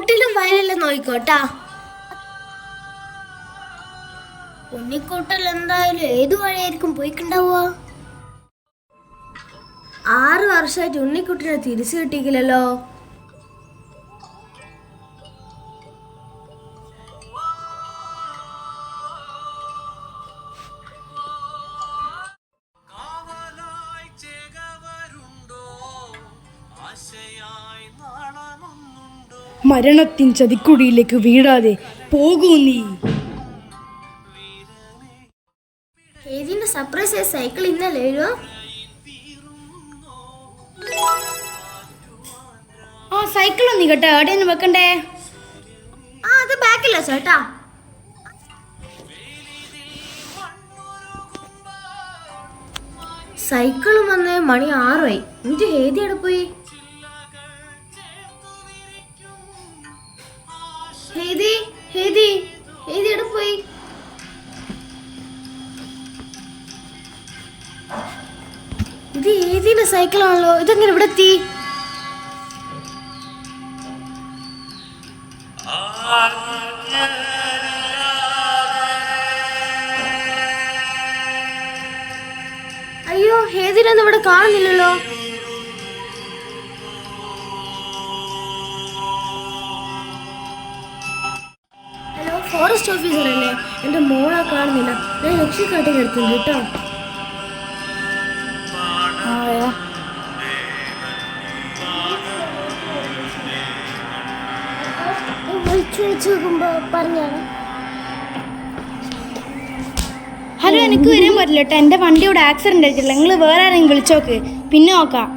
റോട്ടിലും വയലെല്ലാം നോയിക്കോട്ടാ. ഉണ്ണിക്കൂട്ടൽ എന്തായാലും ഏതു വഴിയായിരിക്കും പോയിക്കുണ്ടാവുക. 6 വർഷമായിട്ട് ഉണ്ണിക്കുട്ടിനെ തിരിച്ചു കിട്ടിയില്ലല്ലോ. മരണത്തിൻ ചതിക്കുഴിയിലേക്ക് വീഴാതെ പോകൂ നീ. ഏതിന്റെ സർപ്രൈസ് സൈക്കിൾ ഇന്നല്ലേ? ആ സൈക്കിൾ ഒന്നി കേട്ടോ, എവിടെയൊന്നും വെക്കണ്ടേ? അത് ബാക്കില്ല ചേട്ടാ. സൈക്കിളും വന്ന് മണി 6 എന്നിട്ട് ഹേതി അവിടെ പോയി? ഹേതി ഹേതി ഹേതി എവിടെ പോയി? ഇത് ഏതിന്റെ സൈക്കിളാണല്ലോ, ഇതെങ്ങനെ ഇവിടെ എത്തി? അയ്യോ, ഹേതിനൊന്നും ഇവിടെ കാണുന്നില്ലല്ലോ. ഹലോ, ഫോറസ്റ്റ് ഓഫീസർ അല്ലേ? എൻ്റെ മോളെ കാണുന്നില്ല. ഞാൻ രക്ഷിക്കാട്ടിൽ എടുത്തുണ്ട് കേട്ടോ. ഹലോ, എനിക്ക് വരാൻ പറ്റില്ല കേട്ടോ. എൻ്റെ വണ്ടിയോട് ആക്സിഡന്റ് ആയിട്ടില്ല. നിങ്ങൾ വേറെ ആരെങ്കിലും വിളിച്ചോക്ക്, പിന്നെ നോക്കാം.